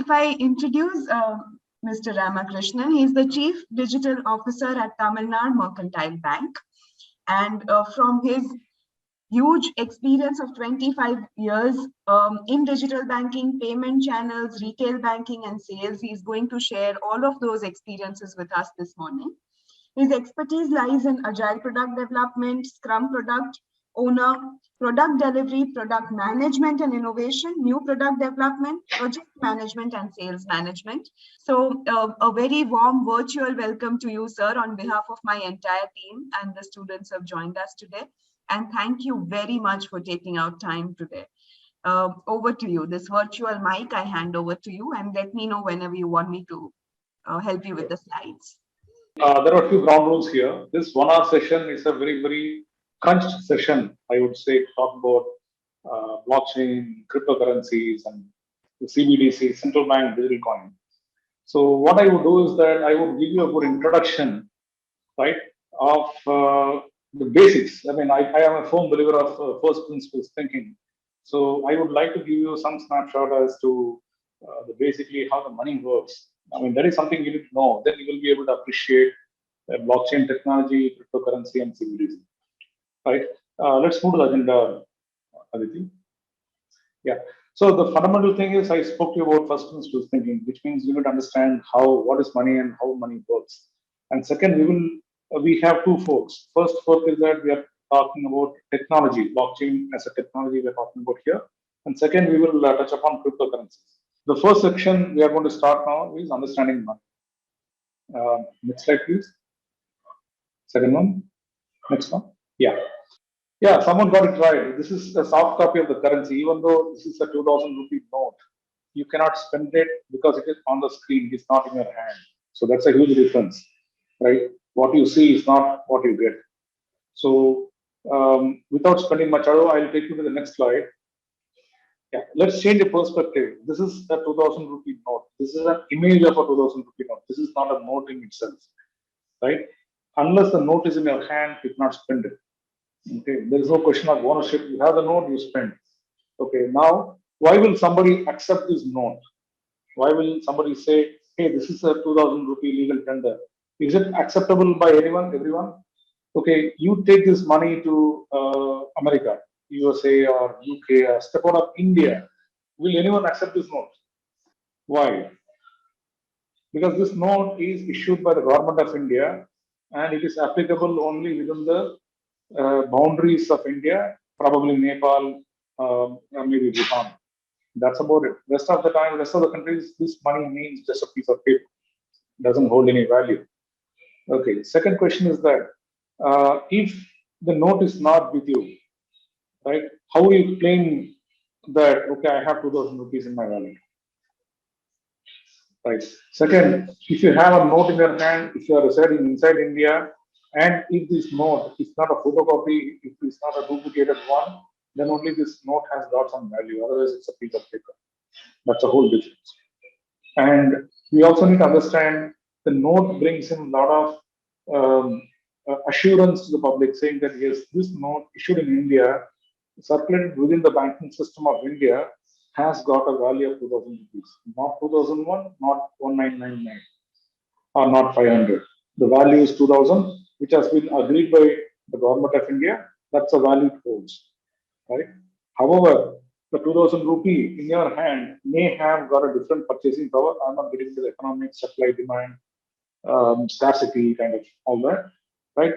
if I introduce Mr. Ramakrishnan, he is the Chief Digital Officer at Tamilnad Mercantile Bank. And from his huge experience of 25 years in digital banking, payment channels, retail banking, and sales, he is going to share all of those experiences with us this morning. His expertise lies in agile product development, Scrum product owner, product delivery, product management and innovation, new product development, project management, and sales management. So a very warm virtual welcome to you, sir, on behalf of my entire team and the students who have joined us today. And thank you very much for taking out time today. Over to you. This virtual mic I hand over to you, and let me know whenever you want me to help you with the slides. There are a few ground rules here. This 1 hour session is a very crunched session, I would say, to talk about blockchain, cryptocurrencies, and the CBDC, central bank digital coin. So what I would do is that I would give you a good introduction, right, of the basics. I mean, I am a firm believer of first principles thinking. So I would like to give you some snapshot as to basically how the money works. I mean, that is something you need to know. Then you will be able to appreciate blockchain technology, cryptocurrency, and CBDC. Right? Let's move to the agenda, Aditi. Yeah. So the fundamental thing is I spoke to you about first principles thinking, which means you need to understand what is money and how money works. And second, we have two forks. First fork is that we are talking about technology, blockchain as a technology we are talking about here. And second, we will touch upon cryptocurrencies. The first section we are going to start now is understanding money. Next slide, please. Second one. Next one. Yeah, someone got it right. This is a soft copy of the currency. Even though this is a 2000 rupee note, you cannot spend it because it is on the screen. It's not in your hand. So that's a huge difference, right? What you see is not what you get. So without spending much ado, I'll take you to the next slide. Yeah, let's change the perspective. This is a 2000 rupee note. This is an image of a 2000 rupee note. This is not a note in itself, right? Unless the note is in your hand, you cannot spend it. Okay, there is no question of ownership. You have the note, you spend. Okay, now why will somebody accept this note? Why will somebody say, hey, this is a 2000 rupee legal tender? Is it acceptable by anyone, everyone? Okay, you take this money to America, USA or UK, or step out of India. Will anyone accept this note? Why? Because this note is issued by the government of India and it is applicable only within the boundaries of India, probably Nepal, or maybe Bhutan. That's about it. Rest of the time, rest of the countries, this money means just a piece of paper. It doesn't hold any value. Okay, second question is that if the note is not with you, right, how will you claim that, okay, I have 2000 rupees in my wallet? Right. Second, if you have a note in your hand, if you are residing inside India, and if this note is not a photocopy, if it's not a duplicated one, then only this note has got some value. Otherwise, it's a piece of paper. That's a whole difference. And we also need to understand the note brings in a lot of assurance to the public, saying that yes, this note issued in India, circulated within the banking system of India, has got a value of 2000 rupees, not 2001, not 1999, or not 500. The value is 2000, which has been agreed by the government of India. That's a value it holds, right? However, the 2000 rupee in your hand may have got a different purchasing power. I'm not getting into the economic supply demand, scarcity kind of all that, right?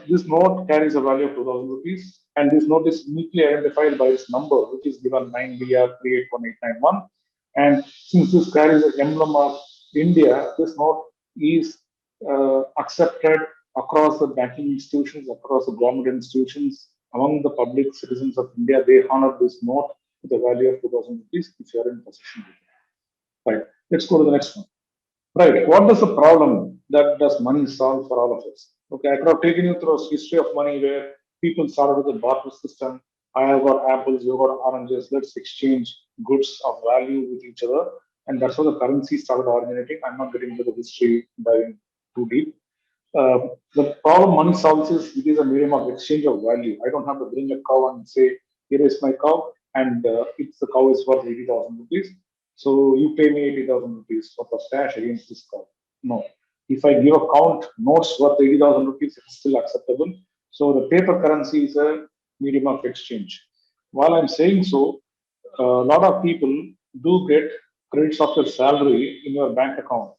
This note carries a value of 2000 rupees, and this note is uniquely identified by its number, which is given 9BR381891. And since this carries the emblem of India, this note is accepted across the banking institutions, across the government institutions, among the public citizens of India. They honor this note with a value of 2000 rupees if you are in possession of it. Right. Let's go to the next one. Right. What is the problem that does money solve for all of us? Okay, I could have taken you through a history of money where people started with a barter system. I have got apples, you got oranges. Let's exchange goods of value with each other, and that's how the currency started originating. I'm not getting into the history diving too deep. The problem money solves is it is a medium of exchange of value. I don't have to bring a cow and say, here is my cow, and if the cow is worth 80,000 rupees, So you pay me 80,000 rupees for the cash against this card. No. If I give a count notes worth 80,000 rupees, it's still acceptable. So the paper currency is a medium of exchange. While I'm saying so, a lot of people do get credits of your salary in your bank account,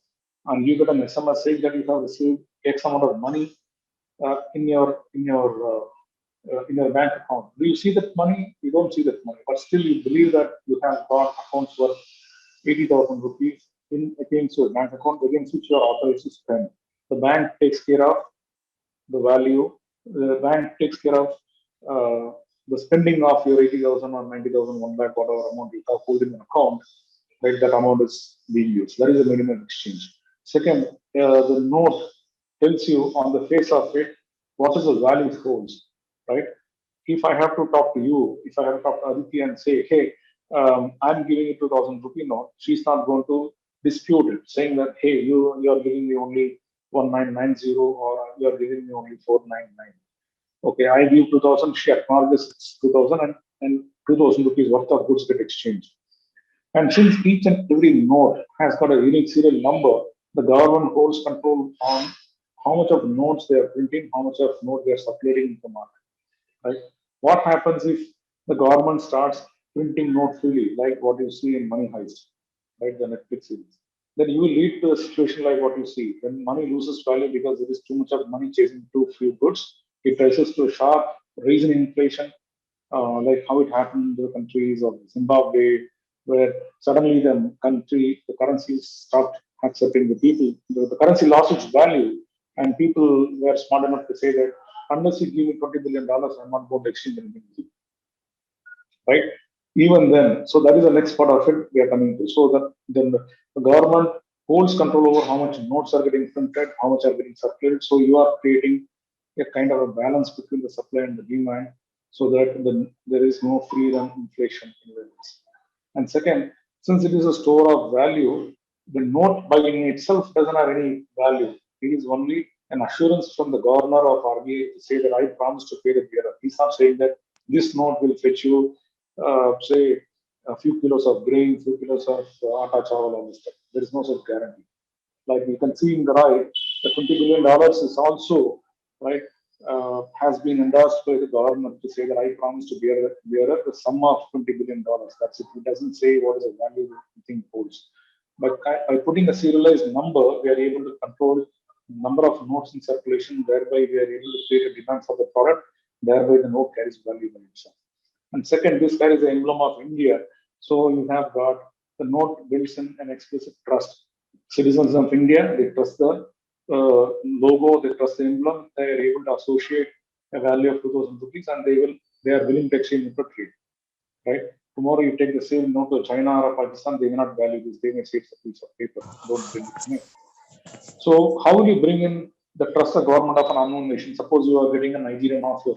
and you get an SMS saying that you have received X amount of money in your bank account. Do you see that money? You don't see that money, but still you believe that you have got accounts worth 80,000 rupees in against your bank account against which you are authorized to spend. The bank takes care of the value. The bank takes care of the spending of your 80,000 or 90,000, 1 lakh, whatever amount you have holding an account, right? That amount is being used. That is the minimum exchange. Second, the note tells you on the face of it what is the value it holds, right? If I have to talk to you, if I have to talk to Aditi and say, hey, I'm giving you 2,000 rupee note, she's not going to dispute it, saying that, hey, you're giving me only 1990 or you're giving me only 499. Okay, I give 2,000, she acknowledges it's 2,000 and 2,000 rupees worth of goods get exchanged. And since each and every note has got a unique serial number, the government holds control on how much of notes they are printing, how much of notes they are circulating in the market, right? What happens if the government starts printing note freely, like what you see in Money Heist, right? The Netflix series. Then you will lead to a situation like what you see when money loses value because there is too much of money chasing too few goods. It rises to a sharp rise in inflation, like how it happened in the countries of Zimbabwe, where suddenly the currency stopped accepting the people. The currency lost its value, and people were smart enough to say that unless you give me $20 billion, I'm not going to exchange anything with you, right? Even then, so that is the next part of it we are coming to. So that then the government holds control over how much notes are getting printed, how much are getting circulated. So you are creating a kind of a balance between the supply and the demand, so that there is no free run inflation in this. And second, since it is a store of value, the note by in itself doesn't have any value. It is only an assurance from the governor of RBI to say that I promise to pay the bearer. He's not saying that this note will fetch you, say, a few kilos of grain, few kilos of atta chawal, all this stuff. There is no such guarantee. Like you can see in the right, the $20 billion is also right has been endorsed by the government to say that I promise to bear the sum of $20 billion. That's it. It doesn't say what is the value the thing holds. But by putting a serialized number, we are able to control number of notes in circulation. Thereby, we are able to create a demand for the product. Thereby, the note carries value by itself. And second, this carries the emblem of India. So you have got the note builds in an explicit trust. Citizens of India, they trust the logo, they trust the emblem, they are able to associate a value of 2,000 rupees and they are willing to exchange for trade, right? Tomorrow you take the same note to China or Pakistan, they may not value this, they may say it's a piece of paper, don't bring it to me. So how will you bring in the trust of government of an unknown nation? Suppose you are getting a Nigerian offer,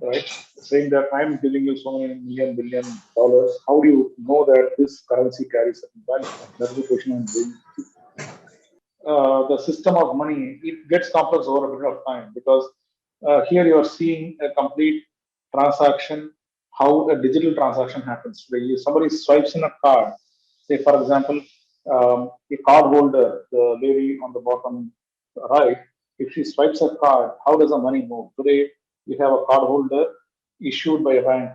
right? Saying that I'm giving you so many million, billion dollars. How do you know that this currency carries certain value? That's the question I'm doing. The system of money, it gets complex over a period of time because here you are seeing a complete transaction, how a digital transaction happens. Somebody swipes in a card, say for example, a card holder, the lady on the bottom right, if she swipes a card, how does the money move? Today, you have a card holder issued by a bank.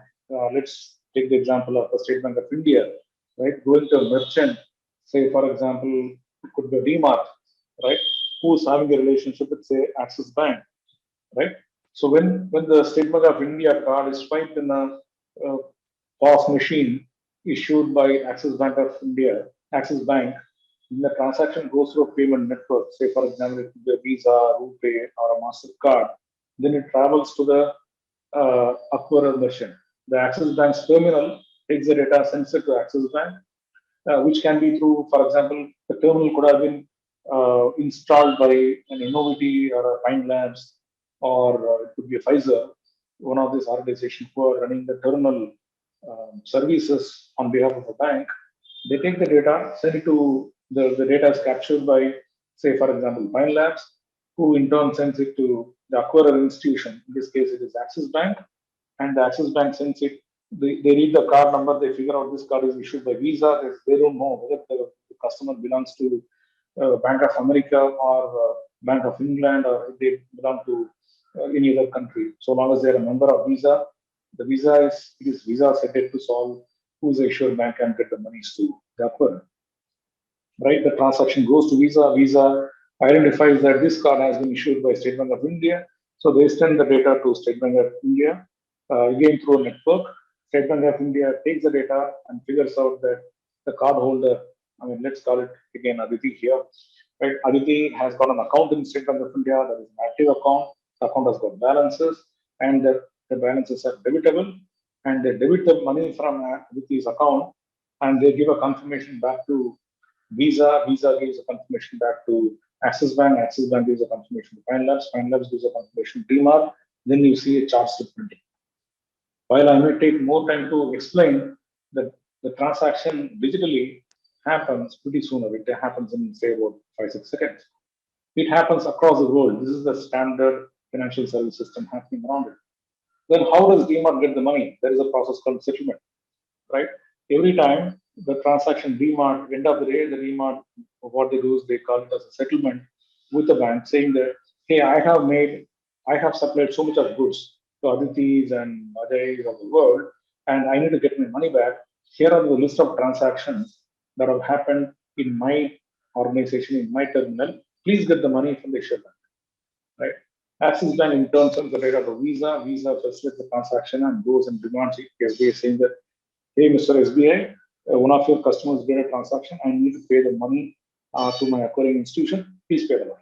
Let's take the example of the State Bank of India, right? Going to a merchant, say for example, it could be a DMart, right? Who's having a relationship with say Axis Bank, right? So when the State Bank of India card is swiped in a POS machine issued by Axis Bank of India, Axis Bank, when the transaction goes through a payment network, say for example, it could be a Visa, RuPay, or a MasterCard, then it travels to the acquirer merchant. The Axis Bank's terminal takes the data, sends it to Axis Bank, which can be through, for example, the terminal could have been installed by an Innovity or a Pine Labs, or it could be a Pfizer, one of these organizations who are running the terminal services on behalf of a bank. They take the data, send it to the data is captured by, say, for example, Pine Labs, who in turn sends it to the acquirer institution. In this case, it is Axis Bank, and the Axis Bank sends it They read the card number, they figure out this card is issued by Visa. They don't know whether the customer belongs to Bank of America or Bank of England, or if they belong to any other country. So long as they are a member of Visa, the Visa is Visa set to solve who is the issuer bank and get the monies to the acquirer. Right, the transaction goes to Visa. Visa identifies that this card has been issued by State Bank of India. So they send the data to State Bank of India, again through a network. State Bank of India takes the data and figures out that the card holder, I mean, let's call it again Aditi here, right? Aditi has got an account in State Bank of India, that is an active account. The account has got balances, and the balances are debitable, and they debit the money from Aditi's account, and they give a confirmation back to Visa. Visa gives a confirmation back to Axis Bank. Axis Bank gives a confirmation to Fine Labs. Fine Labs gives a confirmation to DMARC. Then you see a charge to printing. While I may take more time to explain that the transaction digitally happens pretty soon. It happens in say about 5-6 seconds. It happens across the world. This is the standard financial service system happening around it. Then how does DMARC get the money? There is a process called settlement, right? Every time the transaction DMARC, end of the day, the DMARC, what they do is they call it as a settlement with the bank, saying that, hey, I have supplied so much of goods to Aditi's and Ajay's of the world, and I need to get my money back. Here are the list of transactions that have happened in my organization, in my terminal. Please get the money from the issuer bank, right? Axis Bank in turn sends the data to Visa. Visa facilitates the transaction and goes and demands SBI saying that, hey, Mr. SBI, one of your customers did a transaction. I need to pay the money to my acquiring institution. Please pay the money.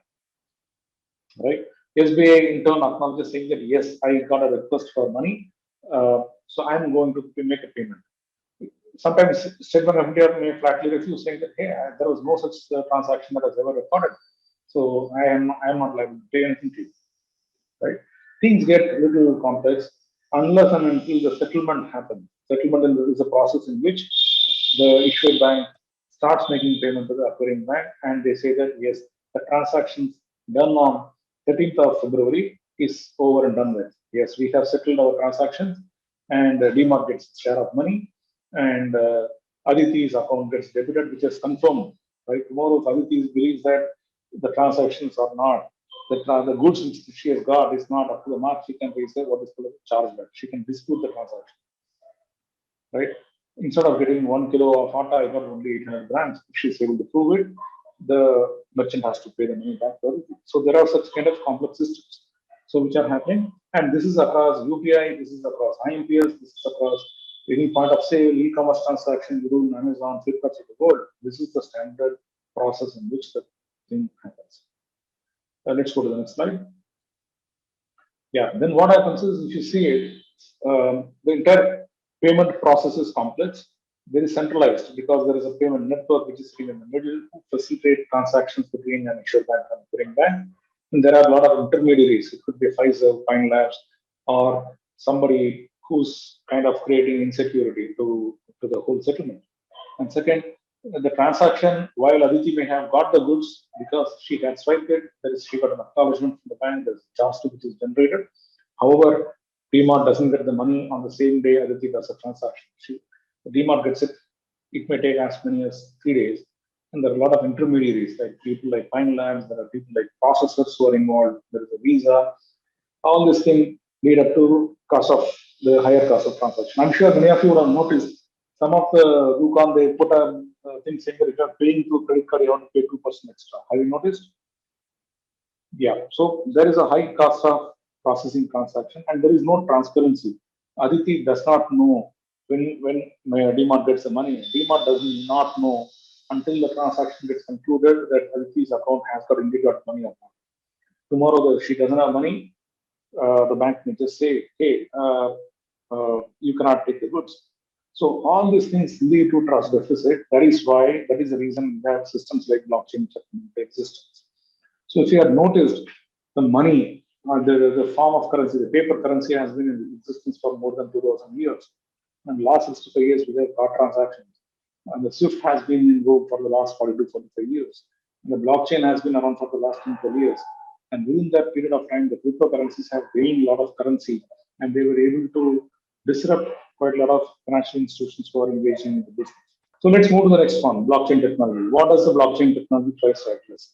Right? SBI in turn acknowledges saying that, yes, I got a request for money. So I'm going to make a payment. Sometimes State Bank of India may flatly refuse, saying that, hey, there was no such transaction that has ever recorded. So I am not liable to pay anything to you. Right? Things get a little complex unless and until the settlement happens. Settlement is a process in which the issuer bank starts making payment to the acquiring bank, and they say that yes, the transactions done on 13th of February is over and done with. Yes, we have settled our transactions, and DMARC gets its share of money, and Aditi's account gets debited, which is confirmed. Right? Tomorrow, if Aditi believes that the transactions are not, that the goods which she has got is not up to the mark, she can raise what is called a chargeback. She can dispute the transaction. Right? Instead of getting 1 kilo of atta, I got only 800 grams. If she's able to prove it, the merchant has to pay the money back to Aditi. So there are such kind of complex systems, so which are happening, and this is across UPI, this is across IMPS, this is across any point of sale, e-commerce transaction, you do Amazon, Flipkart of the world. This is the standard process in which the thing happens. Let's go to the next slide. Yeah, then what happens is, if you see it, the entire payment process is complex, very centralized, because there is a payment network which is sitting in the middle to facilitate transactions between an issuer bank and acquiring bank. And there are a lot of intermediaries. It could be Pfizer, Pine Labs, or somebody who's kind of creating insecurity to the whole settlement. And second, the transaction, while Aditi may have got the goods because she had swiped it, she got an acknowledgement from the bank, there's a charge to which is generated. However, DMARC doesn't get the money on the same day Aditi does a transaction. DMARC gets it. It may take as many as 3 days. And there are a lot of intermediaries, like people like Pine Labs, there are people like processors who are involved, there is a Visa. All this thing lead up to the higher cost of transaction. I'm sure many of you would have noticed some of the Dukan, they put a thing saying that if you're paying through credit card, you have to pay 2% extra. Have you noticed? Yeah. So there is a high cost of processing transaction, and there is no transparency. Aditi does not know when DMARC gets the money. DMARC does not know until the transaction gets concluded that Aditi's account has got indeed got money or not. Tomorrow, she doesn't have money, the bank may just say, hey, you cannot take the goods. So all these things lead to trust deficit. That is the reason that systems like blockchain exist. So if you have noticed, the money, the form of currency, the paper currency has been in existence for more than 2,000 years. And last 65 years, we have card transactions. And the SWIFT has been in vogue for the last 40 to 45 years. And the blockchain has been around for the last 10 years. And within that period of time, the cryptocurrencies have gained a lot of currency, and they were able to disrupt quite a lot of financial institutions who are engaging in the business. So let's move to the next one, blockchain technology. What does the blockchain technology tries to address?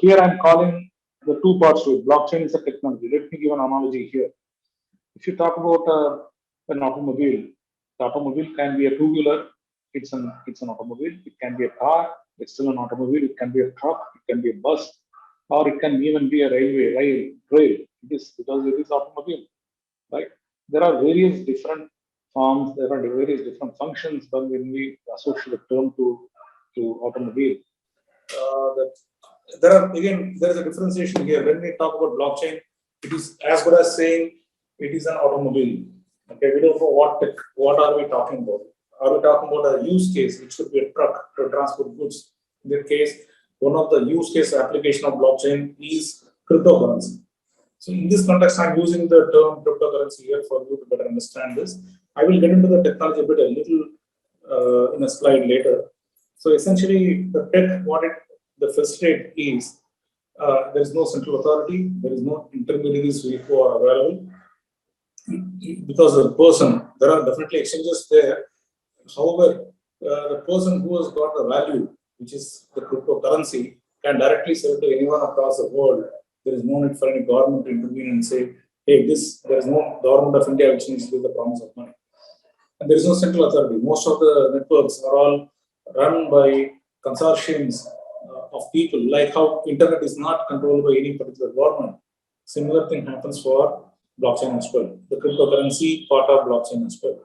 Here I'm calling the two parts to it. Blockchain is a technology. Let me give an analogy here. If you talk about an automobile, the automobile can be a two-wheeler. It's an automobile. It can be a car. It's still an automobile. It can be a truck. It can be a bus, or it can even be a rail. It is because it is automobile, right? There are various different forms. There are various different functions when we associate the term to automobile. There is a differentiation here. When we talk about blockchain, it is as good as saying it is an automobile. Okay, we don't know what are we talking about. Are we talking about a use case, which could be a truck to transport goods? In that case, one of the use case application of blockchain is cryptocurrency. So in this context, I'm using the term cryptocurrency here for you to better understand this. I will get into the technology a bit a little in a slide later. So essentially, the tech, the first state is there is no central authority, there is no intermediaries who are available. Because the person, there are definitely exchanges there. However, the person who has got the value, which is the cryptocurrency, can directly sell to anyone across the world. There is no need for any government to intervene and say, hey, there is no government of India which needs to give the promise of money. And there is no central authority. Most of the networks are all run by consortiums of people, like how internet is not controlled by any particular government. Similar thing happens for blockchain as well. The cryptocurrency part of blockchain as well.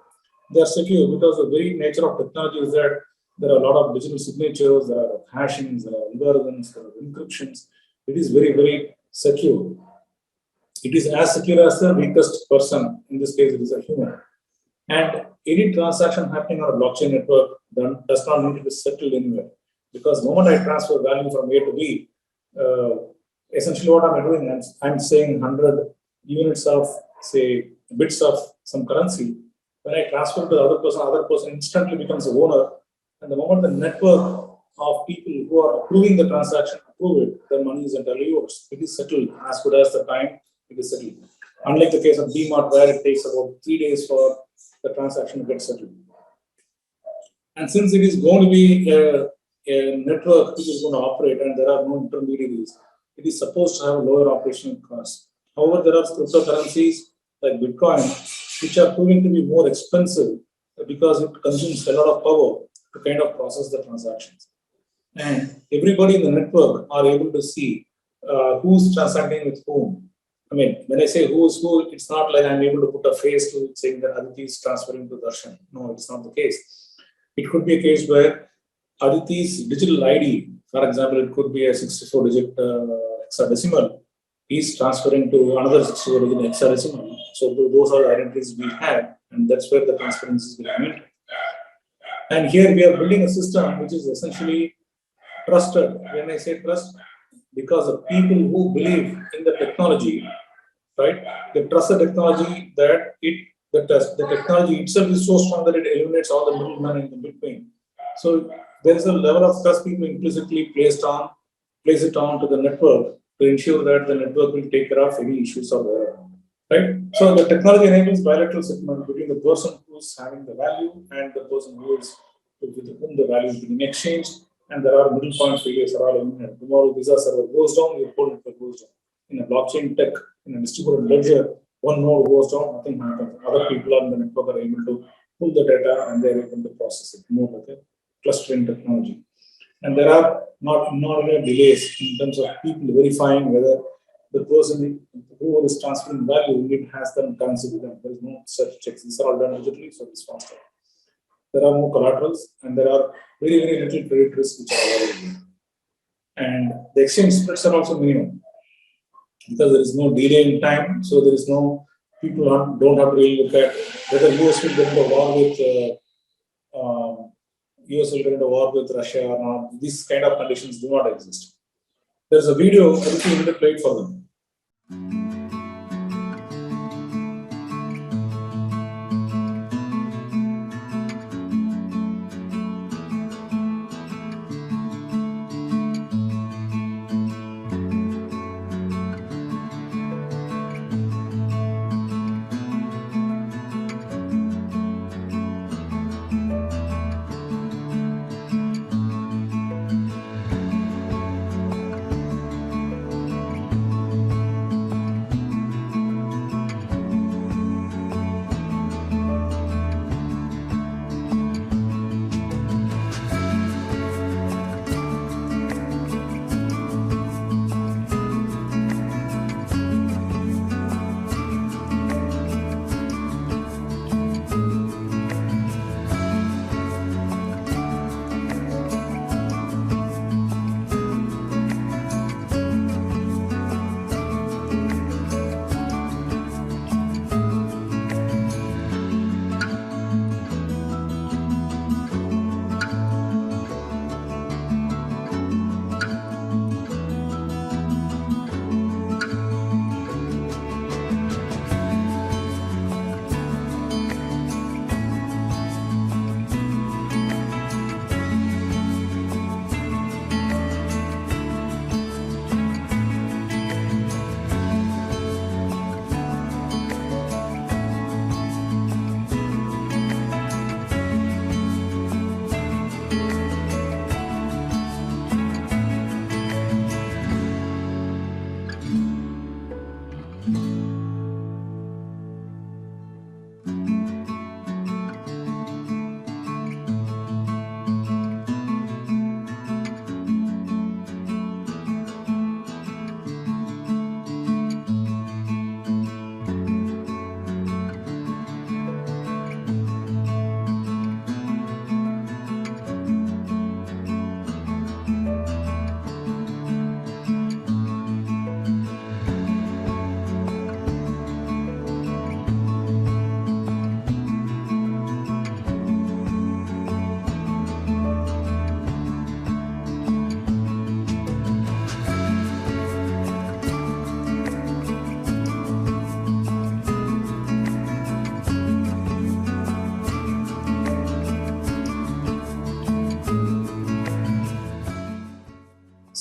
They are secure because the very nature of technology is that there are a lot of digital signatures, there are hashings, there are algorithms, there are encryptions. It is very, very secure. It is as secure as the weakest person. In this case, it is a human. And any transaction happening on a blockchain network does not need to be settled anywhere. Because the moment I transfer value from A to B, essentially what I'm doing, I'm saying 100 units of, say, bits of some currency. When I transfer to the other person instantly becomes the owner. And the moment the network of people who are approving the transaction approve it, the money is entirely yours. It is settled as good as the time it is settled. Unlike the case of DMart, where it takes about 3 days for the transaction to get settled. And since it is going to be a network which is going to operate and there are no intermediaries, it is supposed to have lower operational costs. However, there are cryptocurrencies like Bitcoin, which are proving to be more expensive because it consumes a lot of power to kind of process the transactions. And everybody in the network are able to see who's transacting with whom. I mean, when I say who's who, it's not like I'm able to put a face to saying that Aditi is transferring to Darshan. No, it's not the case. It could be a case where Aditi's digital ID, for example, it could be a 64-digit hexadecimal, is transferring to another 64-digit hexadecimal. So those are the identities we have, and that's where the transparency is being maintained. And here we are building a system which is essentially trusted. When I say trust, because the people who believe in the technology, right, they trust the technology that the technology itself is so strong that it eliminates all the middlemen in the between. So there is a level of trust people implicitly place it on to the network to ensure that the network will take care of any issues of there. Right? So the technology enables bilateral settlement between the person who is having the value and the person with whom the value is being exchanged, and there are middle point failures are all eliminated. Tomorrow Visa server goes down, your whole network goes down. In a blockchain tech, in a distributed ledger, one node goes down, nothing happens. Other people on the network are able to pull the data and they are able to process it more like a clustering technology. And there are not only delays in terms of people verifying whether the person who is transferring value indeed has the currency with them. There is no such checks. These are all done digitally, so it's faster. There are no collaterals, and there are very, very little credit risks which are available. And the exchange spreads are also minimum because there is no delay in time, so there is no people don't have to really look at whether US will get into war with Russia or not. These kind of conditions do not exist. There's a video, everything will played for them.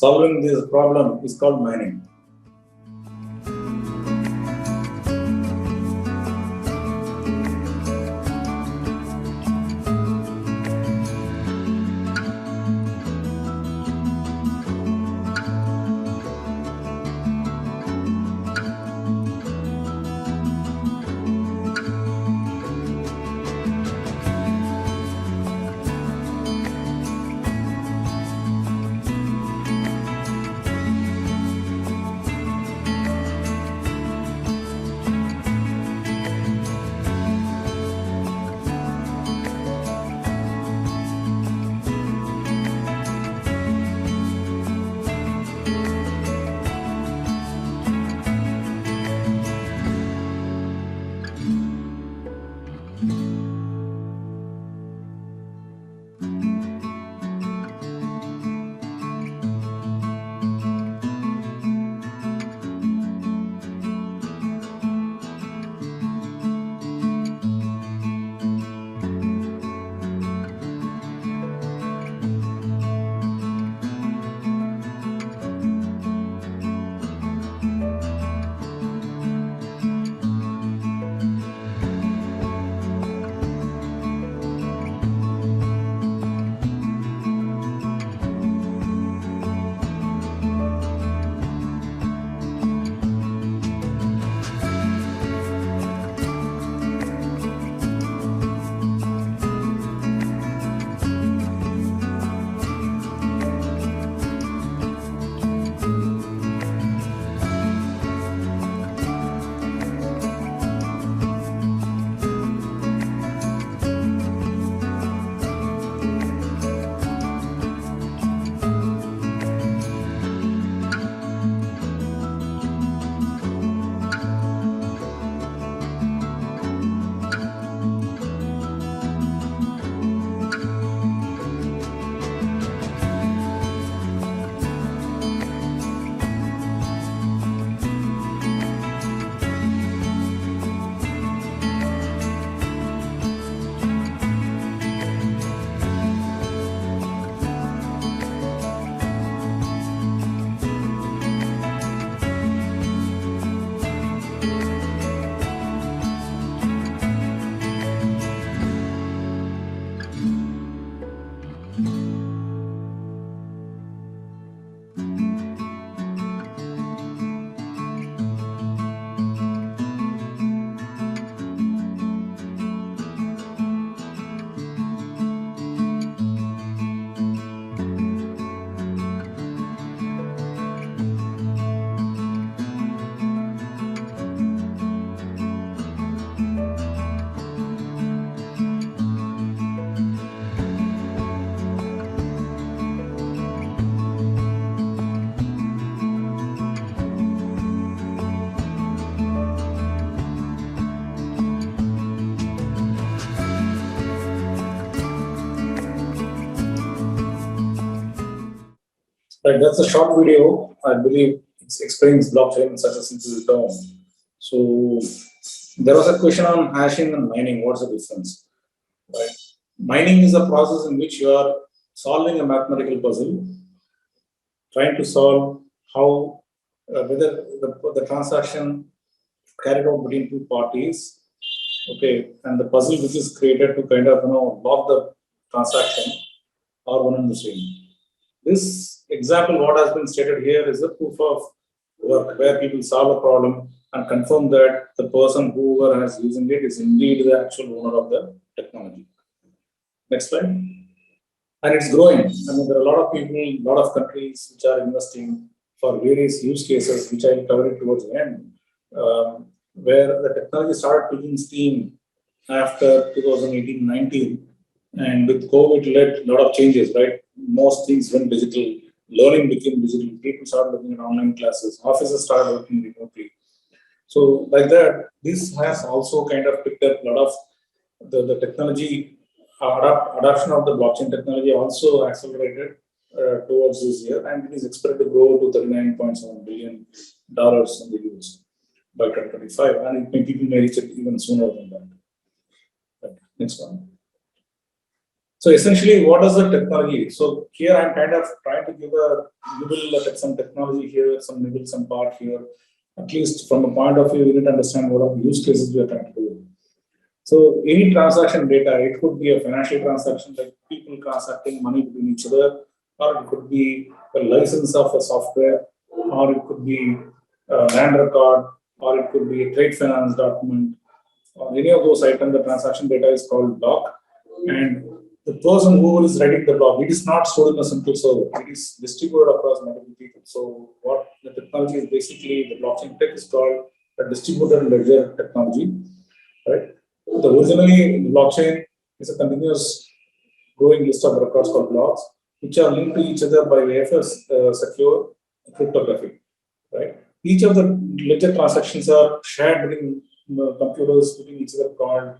solving this problem is called mining. Right, that's a short video. I believe it explains blockchain in such a simple term. So there was a question on hashing and mining. What's the difference? Right. Mining is a process in which you are solving a mathematical puzzle, trying to solve how whether the transaction carried out between two parties, okay, and the puzzle which is created to kind of lock the transaction are one and the same. This example, what has been stated here, is a proof of work where people solve a problem and confirm that the person whoever has using it is indeed the actual owner of the technology. Next slide. And it's growing. I mean, there are a lot of people, a lot of countries which are investing for various use cases, which I will cover it towards the end, where the technology started picking steam after 2018-19, and with COVID led a lot of changes, right? Most things went digital, learning became digital, people started looking at online classes, offices started working remotely. So like that, this has also kind of picked up a lot of the technology. Adoption of the blockchain technology also accelerated towards this year, and it is expected to grow to $39.7 billion in the US by 2025, and people may reach it even sooner than that. Right. Next one. So essentially, what is the technology? So here I'm kind of trying to give a little some technology here, some middle, some part here. At least from a point of view, we need to understand what are the use cases we are trying to do. So any transaction data, it could be a financial transaction like people transacting money between each other, or it could be a license of a software, or it could be a land record, or it could be a trade finance document, or any of those items. The transaction data is called block, and the person who is writing the block, it is not stored in a central server. It is distributed across multiple people. So what the technology is basically, the blockchain tech is called a distributed ledger technology, right? The originally the blockchain is a continuous growing list of records called blocks, which are linked to each other by way of a secure cryptography, right? Each of the ledger transactions are shared between computers between each other called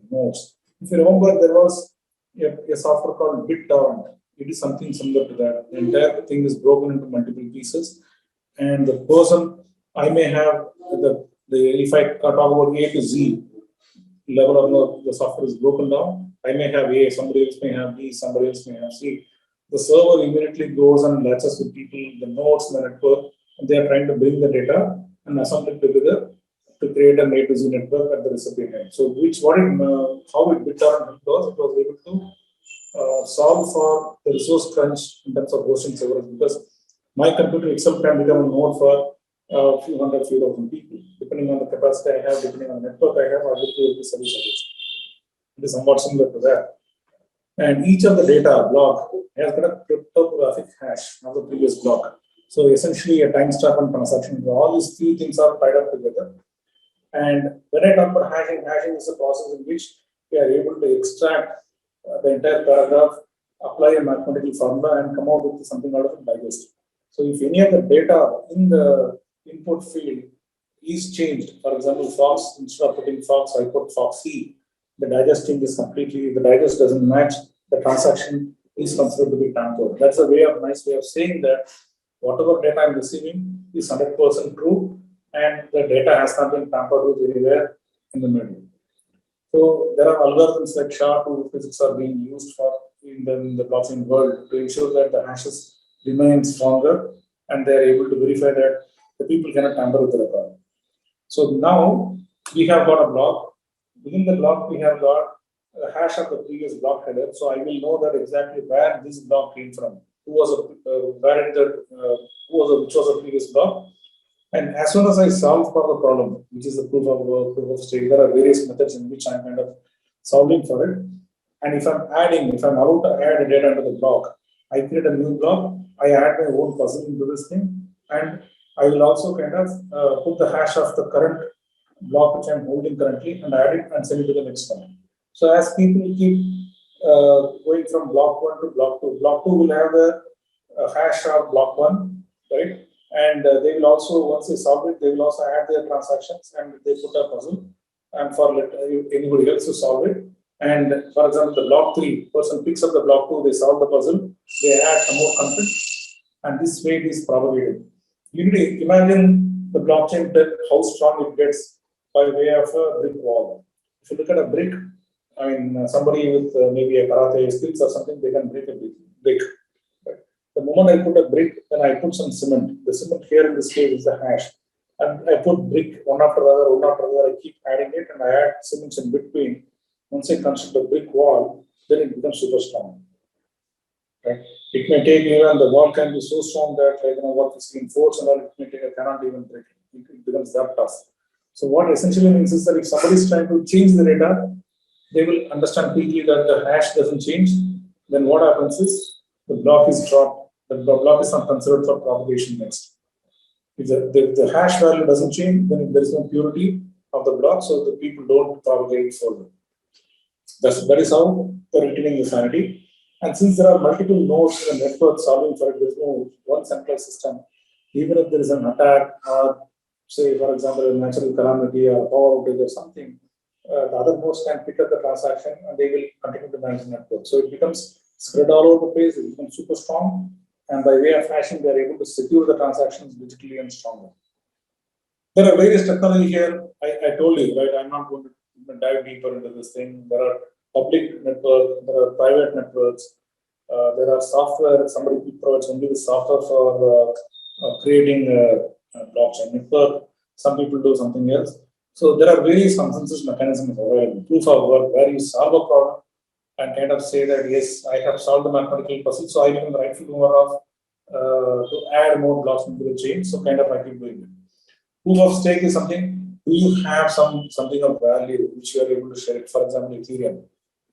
nodes. If you remember, there was a software called BitTorrent. It is something similar to that. The entire thing is broken into multiple pieces, and the person I may have if I talk about A to Z level of the software is broken down, I may have A, somebody else may have B, somebody else may have C. The server immediately goes and latches with people, the nodes, the network, and they are trying to bring the data and assemble it together to create an A to Z network at the recipient end. So, how it BitTorrent was, it was able to solve for the resource crunch in terms of hosting servers, because my computer itself can become a node for a few hundred, few thousand people, depending on the capacity I have, depending on the network I have, I will be able to service it. It is somewhat similar to that. And each of the data block has got a cryptographic hash of the previous block. So essentially a timestamp and transaction, all these three things are tied up together. And when I talk about hashing, hashing is a process in which we are able to extract the entire paragraph, apply a mathematical formula, and come out with something out of a digest. So if any of the data in the input field is changed, for example, Fox, instead of putting Fox, I put Foxy, the digest changes completely, the digest doesn't match, the transaction is considered to be tampered. That's a nice way of saying that whatever data I'm receiving is 100% true, and the data has not been tampered with anywhere in the middle. So there are algorithms like SHA-2 physics are being used in the blockchain world to ensure that the hashes remain stronger and they are able to verify that the people cannot tamper with the record. So now we have got a block. Within the block, we have got a hash of the previous block header. So I will know that exactly where this block came from, which was the previous block. And as soon as I solve for the problem, which is the proof of stake, there are various methods in which I'm kind of solving for it. And if I'm about to add data into the block, I create a new block, I add my own puzzle into this thing, and I will also kind of put the hash of the current block which I'm holding currently and add it and send it to the next one. So as people keep going from block 1 to block 2, block 2 will have a hash of block 1, right? And they will also, once they solve it, they will also add their transactions and they put a puzzle and for anybody else to solve it. And for example, the block 3 person picks up the block 2, they solve the puzzle, they add some more content, and this way it is propagated. You need to imagine the blockchain tech, how strong it gets by way of a brick wall. If you look at a brick, I mean, somebody with maybe a karate skills or something, they can break a brick. The moment I put a brick, then I put some cement. The cement here in this case is the hash. And I put brick one after another, I keep adding it and I add cements in between. Once I construct a brick wall, then it becomes super strong. Right? It may take even the wall can be so strong that what is in force and all, it may take, I cannot even break it. It becomes that tough. So what essentially means is that if somebody is trying to change the data, they will understand quickly that the hash doesn't change. Then what happens is the block is dropped. The block is not considered for propagation next. If the hash value doesn't change, then there is no purity of the block, so the people don't propagate further. That is how they're retaining the sanity. And since there are multiple nodes in the network solving for it, there's no one central system. Even if there is an attack, or say, for example, a natural calamity or power outage or something, the other nodes can pick up the transaction and they will continue to manage the network. So it becomes spread all over the place, it becomes super strong. And by way of hashing, they are able to secure the transactions digitally and stronger. There are various technology here. I told you, right? I'm not going to dive deeper into this thing. There are public network, there are private networks, there are software, somebody provides only the software for creating a blockchain network, some people do something else. So there are various consensus mechanisms available, proof of work, where you solve a problem and kind of say that, yes, I have solved the mathematical puzzle, so I become the rightful owner of to add more blocks into the chain, so kind of I keep doing it. Proof of stake is something, do you have something of value which you are able to share it? For example, Ethereum,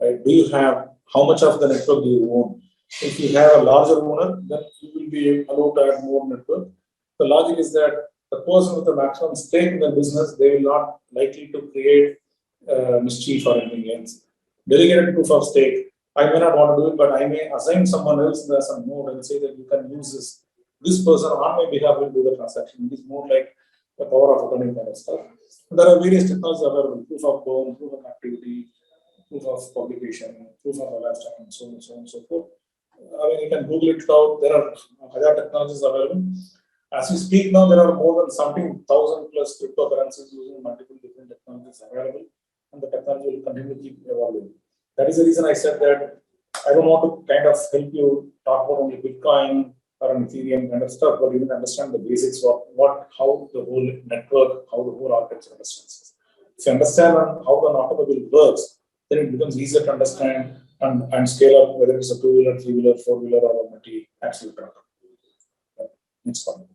right? Do you have, how much of the network do you own? If you have a larger owner, then you will be allowed to add more network. The logic is that the person with the maximum stake in the business, they will not likely to create mischief or anything else. Delegated proof of stake, I may not want to do it, but I may assign someone else as a node and say that you can use this person on my behalf will do the transaction. It is more like the power of attorney kind of stuff. There are various technologies available, proof of burn, proof of activity, proof of publication, proof of lifetime, and so on and so forth. I mean, you can Google it out. There are other technologies available. As we speak now, there are more than something 1,000 plus cryptocurrencies using multiple different technologies available, and the technology will continue to keep evolving. That is the reason I said that I don't want to kind of help you talk about only Bitcoin or an Ethereum kind of stuff, but you need to understand the basics of how the whole network, how the whole architecture understands. If you understand how the automobile works, then it becomes easier to understand and scale up, whether it's a two-wheeler, three-wheeler, four-wheeler, or a multi-axle truck. Next one.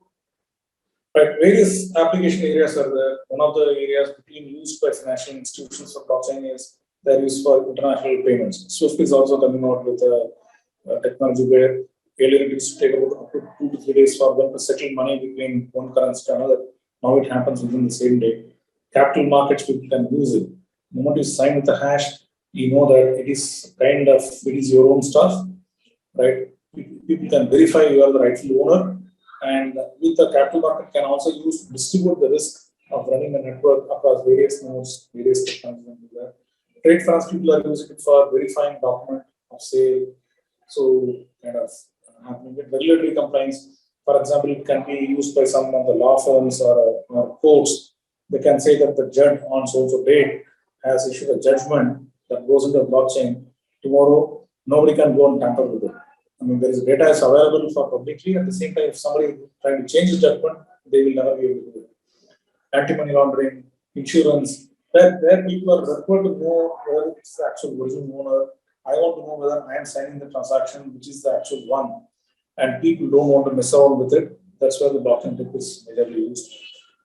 Right, various application areas are there. One of the areas being used by financial institutions for blockchain is their use for international payments. SWIFT is also coming out with a technology where earlier it used to take about up to 2 to 3 days for them to settle money between one currency to another. Now it happens within the same day. Capital markets, people can use it. The moment you sign with the hash, you know that it is your own stuff, right? People can verify you are the rightful owner. And with the capital market can also use to distribute the risk of running a network across various nodes, various technologies. Trade finance people are using it for verifying document of sale. So kind of happening with regulatory compliance. For example, it can be used by some of the law firms or courts. They can say that the judge on so date has issued a judgment that goes into the blockchain. Tomorrow, nobody can go and tamper with it. I mean, there is data is available for publicly. At the same time, if somebody trying to change the judgment, they will never be able to do it. Anti-money laundering, insurance, where people are required to know whether it's the actual original owner. I want to know whether I am signing the transaction, which is the actual one, and people don't want to mess around with it. That's where the blockchain tech is majorly used.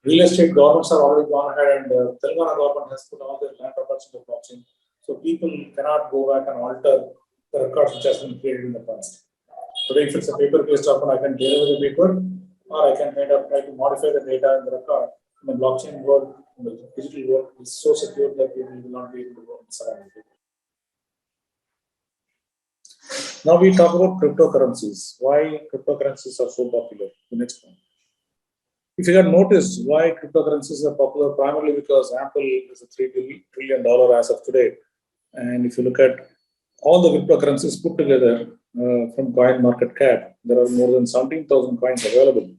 Real estate governments are already gone ahead, and Telangana government has put all their land records in the blockchain, so people cannot go back and alter the records which has been created in the past. Today, if it's a paper-based document, I can deal with the paper, or I can kind of try to modify the data in the record. In the blockchain world, in the digital world, is so secure that people will not be able to go inside it. Now we talk about cryptocurrencies. Why cryptocurrencies are so popular? The next one. If you have noticed why cryptocurrencies are popular, primarily because Apple is a $3 trillion as of today. And if you look at all the cryptocurrencies put together from coin market cap, there are more than 17,000 coins available.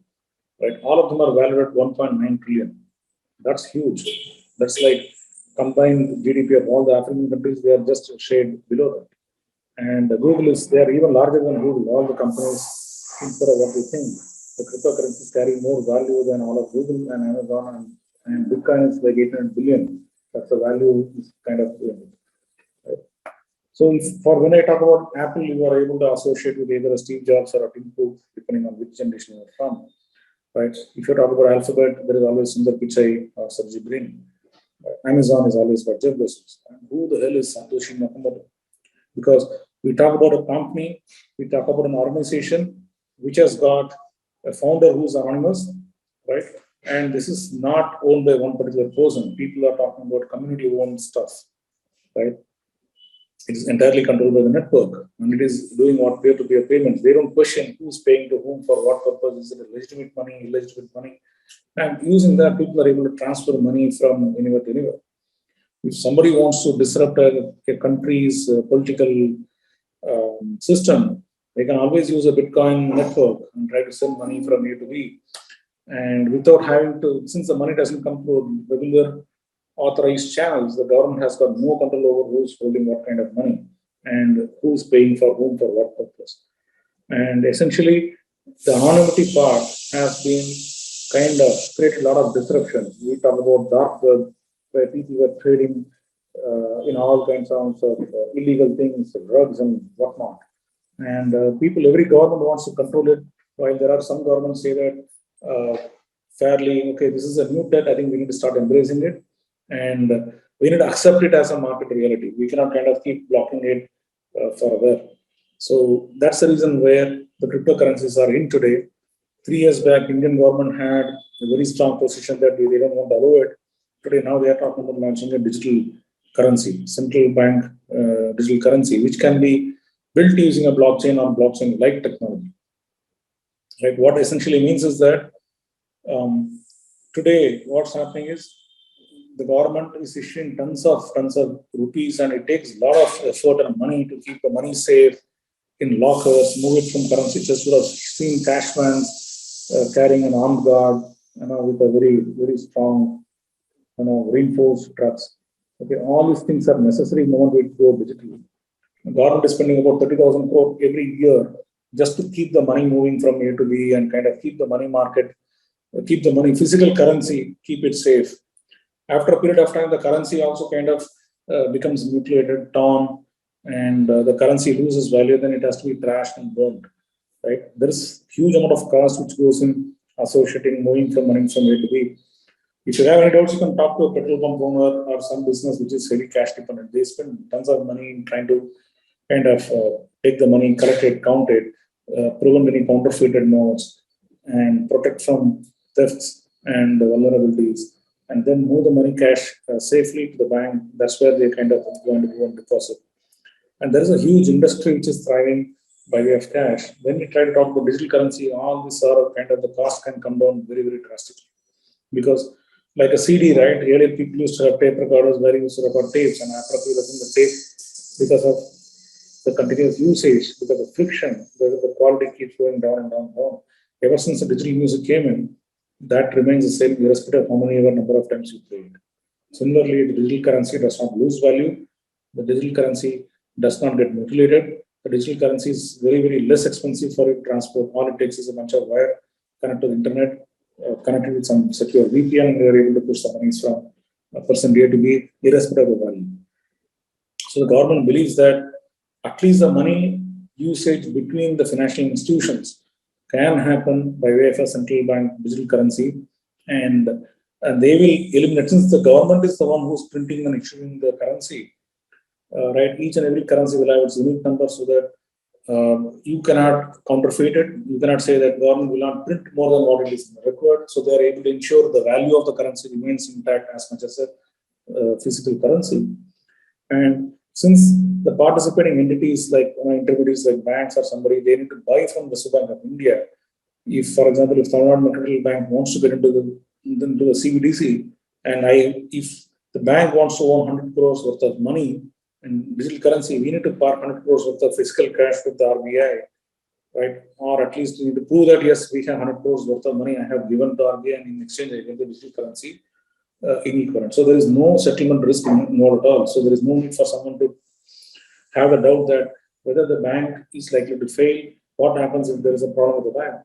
Right? All of them are valued at 1.9 trillion. That's huge. That's like combined GDP of all the African countries, they are just a shade below that. And Google they are even larger than Google. All the companies, instead of what we think, the cryptocurrencies carry more value than all of Google and Amazon, and Bitcoin is like 800 billion. That's the value is kind of. Right? So when I talk about Apple, you are able to associate with either a Steve Jobs or a Tim Cook, depending on which generation you're from. Right? If you talk about Alphabet, there is always Sundar Pichai or Sergey Brin. Amazon is always got Jeff Bezos. Who the hell is Satoshi Nakamoto? Because we talk about a company, we talk about an organization which has got a founder who's anonymous, right? And this is not owned by one particular person. People are talking about community-owned stuff, right? It is entirely controlled by the network, and it is doing what peer-to-peer payments. They don't question who's paying to whom for what purpose. Is it legitimate money, illegitimate money? And using that, people are able to transfer money from anywhere to anywhere. If somebody wants to disrupt a country's political system, they can always use a Bitcoin network and try to send money from A to B. And without having to, since the money doesn't come through regular authorized channels, the government has got no control over who's holding what kind of money and who's paying for whom for what purpose. And essentially, the anonymity part has been kind of created a lot of disruption. We talk about dark web, where people were trading in all kinds of illegal things, drugs and whatnot. And every government wants to control it, while there are some governments say that fairly, okay, this is a new debt, I think we need to start embracing it. And we need to accept it as a market reality. We cannot kind of keep blocking it forever. So that's the reason where the cryptocurrencies are in today. 3 years back, Indian government had a very strong position that they don't want to allow it. Today, now they are talking about launching a digital currency, central bank digital currency, which can be built using a blockchain or blockchain-like technology. Right? What essentially means is that today, what's happening is the government is issuing tons of rupees, and it takes a lot of effort and money to keep the money safe in lockers, move it from currency. Just would have seen cashmans carrying an armed guard, with a very strong, reinforced trucks. Okay, all these things are necessary moment we go digitally. The government is spending about 30,000 crore every year just to keep the money moving from A to B and kind of keep the money market, keep the money physical currency, keep it safe. After a period of time, the currency also kind of becomes mutilated, torn, and the currency loses value. Then it has to be trashed and burned. Right? There is huge amount of cost which goes in associating moving from money from A to B. If you have any doubts, you can talk to a petrol pump owner or some business which is heavy cash dependent. They spend tons of money in trying to kind of take the money, collect it, count it, prevent any counterfeited notes, and protect from thefts and vulnerabilities, and then move the money cash safely to the bank. That's where they kind of going to go and deposit. And there is a huge industry which is thriving by way of cash. When we try to talk about digital currency, all these are kind of the cost can come down very drastically. Because like a CD, right? Earlier people used to have tape recorders where you used to record tapes, and after the tape, because of the continuous usage, because of friction, the quality keeps going down and down and down. Ever since the digital music came in, that remains the same irrespective of how many number of times you play it. Similarly, the digital currency does not lose value. The digital currency does not get mutilated. The digital currency is very less expensive for it transport. All it takes is a bunch of wire connected to the internet, connected with some secure VPN, and we are able to push the monies from person A to B, irrespective of the value. So the government believes that at least the money usage between the financial institutions can happen by way of a central bank digital currency, and they will eliminate, since the government is the one who's printing and issuing the currency, right? Each and every currency will have its unique number, so that you cannot counterfeit it. You cannot say that government will not print more than what it is required. So they are able to ensure the value of the currency remains intact as much as a physical currency. And since the participating entities like intermediaries like banks or somebody, they need to buy from the Reserve Bank of India. If, for example, if Tamilnad Mercantile Bank wants to get into the CBDC, and if the bank wants to own 100 crores worth of money in digital currency, we need to park 100 crores worth of physical cash with the RBI, right? Or at least we need to prove that yes, we have 100 crores worth of money I have given to RBI, and in exchange I get the digital currency in equivalent. So there is no settlement risk involved at all. So there is no need for someone to have a doubt that whether the bank is likely to fail. What happens if there is a problem with the bank?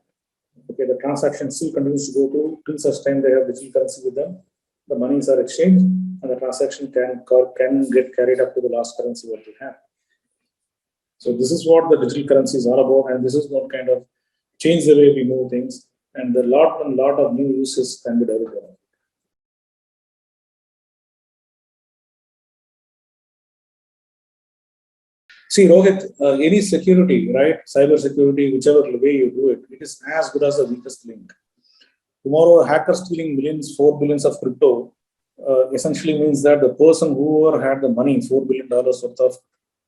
Okay, the transaction still continues to go through till such time they have digital currency with them. The monies are exchanged, and the transaction can get carried up to the last currency what they have. So this is what the digital currencies are about, and this is what kind of change the way we move things, and a lot of new uses can be developed. See, Rohit, any security, right? Cyber security, whichever way you do it, it is as good as the weakest link. Tomorrow, a hacker stealing millions, 4 billions of crypto essentially means that the person who had the money, $4 billion worth of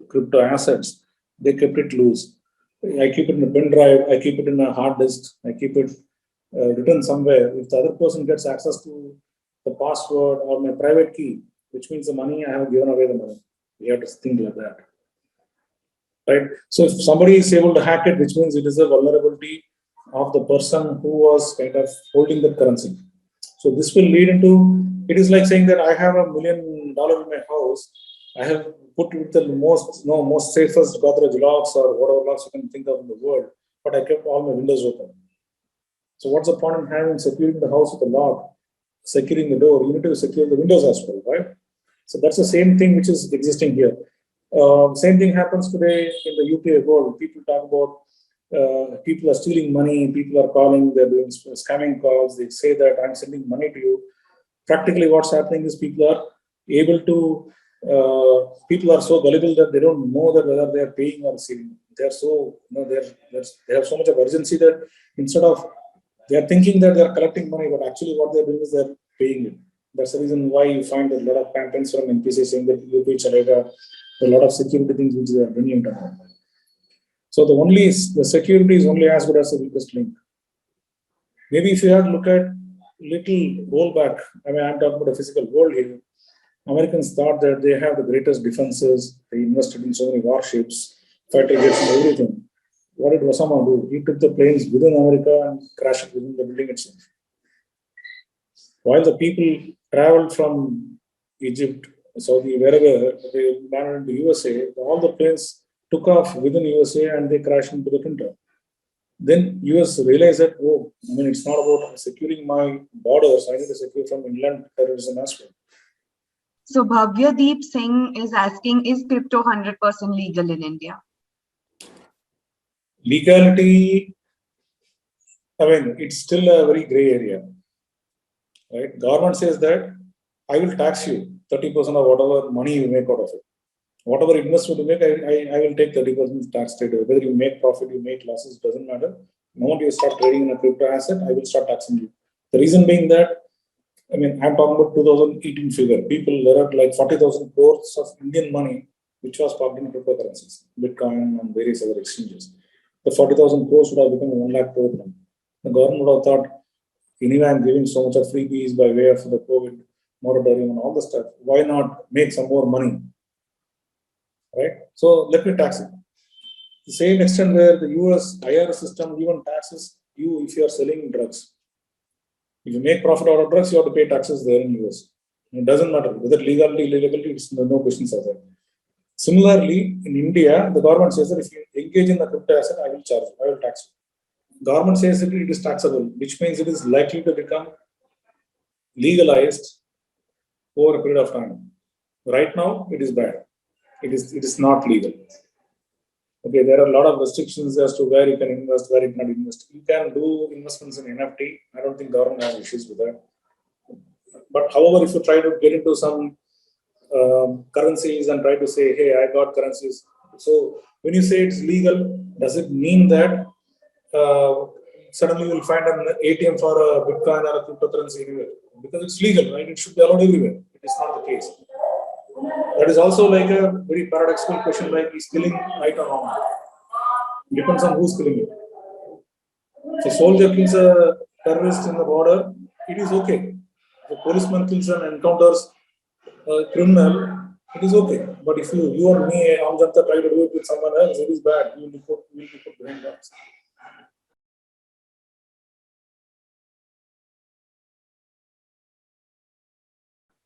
crypto assets, they kept it loose. I keep it in a pen drive, I keep it in a hard disk, I keep it written somewhere. If the other person gets access to the password or my private key, which means the money, I have given away the money. We have to think like that. Right? So if somebody is able to hack it, which means it is a vulnerability of the person who was kind of holding the currency. So this will lead into It is like saying that I have $1 million in my house. I have put with the most safest Godrej locks or whatever locks you can think of in the world, but I kept all my windows open. So what's the point in having securing the house with a lock, securing the door? You need to secure the windows as well, right? So that's the same thing which is existing here. Same thing happens today in the UPI world. People talk about people are stealing money, people are calling, they're doing scamming calls. They say that I'm sending money to you. Practically, what's happening is people are able to. People are so gullible that they don't know that whether they are paying or receiving. They are so they have so much of urgency that instead of they are thinking that they are collecting money, but actually what they are doing is they are paying it. That's the reason why you find a lot of campaigns from NPC saying that UPI Chalega, a lot of security things which they are bringing down. So the security is only as good as the weakest link. Maybe if you have to look at little rollback, I mean, I'm talking about the physical world here. Americans thought that they have the greatest defenses. They invested in so many warships, fighter jets, and everything. What did Osama do? He took the planes within America and crashed it within the building itself. While the people traveled from Egypt, Saudi, wherever they landed in the USA, all the planes took off within USA and they crashed into the Twin Towers. Then US realized that, oh, I mean, it's not about securing my borders. I need to secure from inland terrorism as well. So Bhavyadeep Singh is asking, is crypto 100% legal in India? Legality, I mean, it's still a very gray area, right? Government says that I will tax you 30% of whatever money you make out of it. Whatever investment you make, I will take 30% tax straight away. Whether you make profit, you make losses, doesn't matter. The moment you start trading in a crypto asset, I will start taxing you. The reason being that, I mean, I'm talking about 2018 figure. People, there are like 40,000 crores of Indian money which was parked in cryptocurrencies, Bitcoin and various other exchanges. The 40,000 crores would have become 1 lakh crore. The government would have thought, anyway, I'm giving so much of freebies by way of the COVID moratorium and all the stuff. Why not make some more money? Right? So let me tax it. The same extent where the US IRS system even taxes you if you are selling drugs. If you make profit out of drugs, you have to pay taxes there in US. It doesn't matter whether legality, illegality, no questions are there. Similarly, in India, the government says that if you engage in the crypto asset, I will charge you, I will tax you. Government says that it is taxable, which means it is likely to become legalized over a period of time. Right now, it is bad. It is not legal. Okay, there are a lot of restrictions as to where you can invest, where you cannot invest. You can do investments in NFT. I don't think government has issues with that. But however, if you try to get into some currencies and try to say, hey, I got currencies. So when you say it's legal, does it mean that suddenly you'll find an ATM for a Bitcoin or a cryptocurrency anywhere? Because it's legal, right? It should be allowed everywhere. It is not the case. That is also like a very paradoxical question, like is killing right or wrong? Depends on who's killing it. If a soldier kills a terrorist in the border, it is okay. If a policeman kills and encounters a criminal, it is okay. But if you or me, Amjanta, try to do it with someone else, it is bad. You will be put behind bars.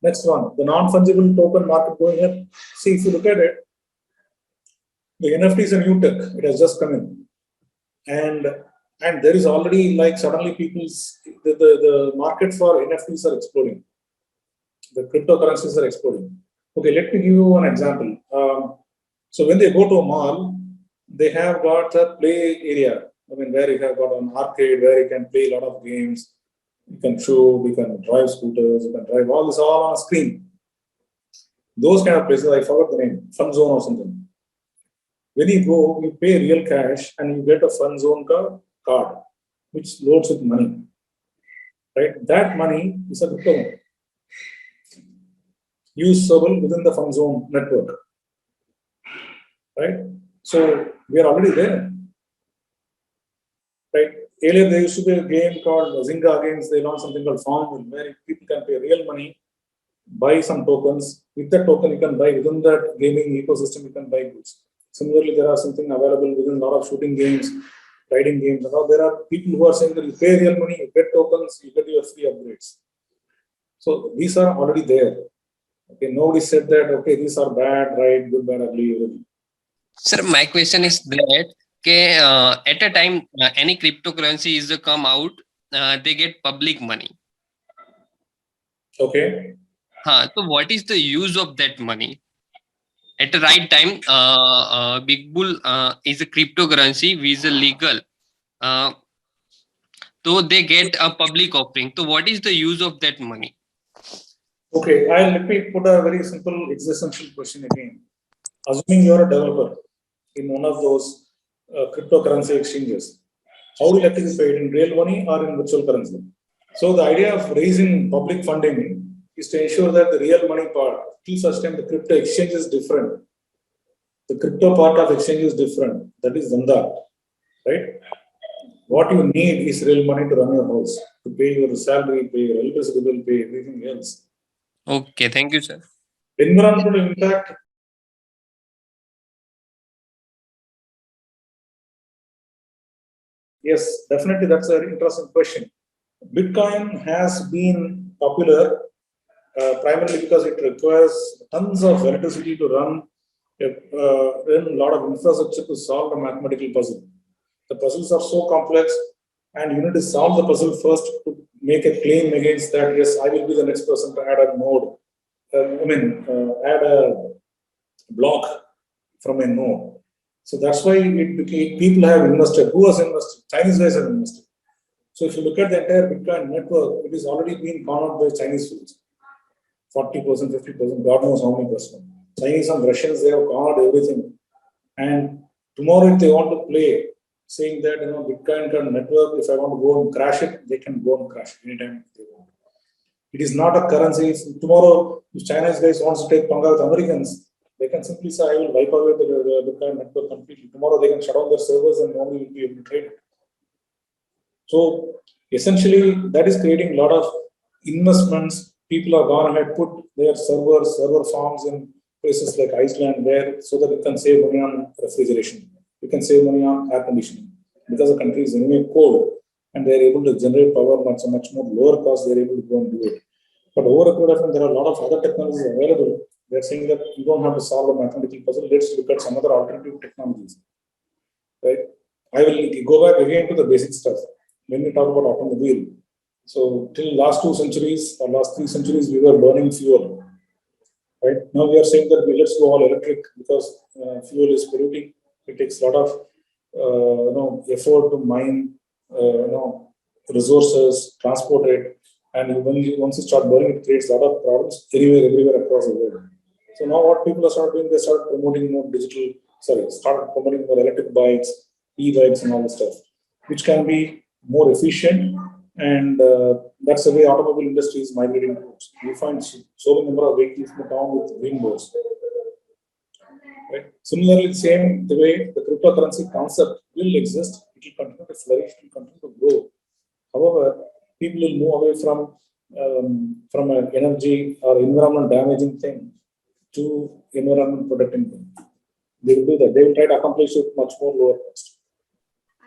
Next one, the non-fungible token market going up. See, if you look at it, the NFT is a new tech. It has just come in. And there is already like suddenly the market for NFTs are exploding. The cryptocurrencies are exploding. Okay, let me give you one example. So when they go to a mall, they have got a play area. I mean, where you have got an arcade, where you can play a lot of games. You can shoot, you can drive scooters, you can drive all this all on a screen. Those kind of places, I forgot the name, Fun Zone or something. When you go, you pay real cash and you get a Fun Zone card, which loads with money. Right? That money is a crypto money, usable within the Fun Zone network. Right? So we are already there. Right? Earlier, there used to be a game called Zynga games. They launched something called Farm, where people can pay real money, buy some tokens. With that token, you can buy within that gaming ecosystem, you can buy goods. Similarly, there are something available within a lot of shooting games, riding games. And all. There are people who are saying that you pay real money, you get tokens, you get your free upgrades. So these are already there. Okay, nobody said that, okay, these are bad, right, good, bad, ugly, everything. Sir, my question is that at a time any cryptocurrency is to come out, they get public money. Okay. So what is the use of that money? At the right time, Big Bull is a cryptocurrency which is legal. So they get a public offering. So what is the use of that money? Okay, let me put a very simple existential question again. Assuming you are a developer in one of those cryptocurrency exchanges, how will it be paid, in real money or in virtual currency? So the idea of raising public funding is to ensure that the real money part, till such time the crypto exchange is different. The crypto part of exchange is different. That is Zanda, right? What you need is real money to run your house, to pay your salary, pay your electricity bill, pay everything else. Okay, thank you, sir. Environmental impact. Yes, definitely that's an interesting question. Bitcoin has been popular primarily because it requires tons of electricity to run a lot of infrastructure to solve a mathematical puzzle. The puzzles are so complex, and you need to solve the puzzle first to make a claim against that. Yes, I will be the next person to add a node. Add a block from a node. So that's why people have invested. Who has invested? Chinese guys have invested. So if you look at the entire Bitcoin network, it is already being cornered by Chinese fools. 40%, 50%, God knows how many percent. Chinese and Russians, they have cornered everything. And tomorrow, if they want to play, saying that Bitcoin can network, if I want to go and crash it, they can go and crash it anytime they want. It is not a currency. Tomorrow, if Chinese guys wants to take Panga with Americans, they can simply say, I will wipe away the Bitcoin network completely. Tomorrow, they can shut down their servers and nobody will be able to trade it. So essentially, that is creating a lot of investments. People have gone ahead, put their server farms in places like Iceland, where so that you can save money on refrigeration. You can save money on air conditioning because the country is anyway cold and they are able to generate power much more lower cost. They are able to go and do it. But over a period of time, there are a lot of other technologies available. They are saying that you don't have to solve a mathematical puzzle. Let's look at some other alternative technologies. Right? I will go back again to the basic stuff. When we talk about automobile, so till last 2 centuries or last 3 centuries, we were burning fuel. Right now, we are saying that let's go all electric because fuel is polluting. It takes a lot of effort to mine, resources, transport it, and once you start burning, it creates a lot of problems everywhere across the world. So now, what people are starting doing, they start promoting more start promoting more electric bikes, e-bikes, and all this stuff, which can be more efficient, and that's the way automobile industry is migrating towards. You find so many number of vehicles in the town with green boards. Right? Similarly, the way the cryptocurrency concept will exist, it will continue to flourish, it will continue to grow. However, people will move away from an energy or environment damaging thing to environment protecting thing. They will do that. They will try to accomplish it much more lower cost.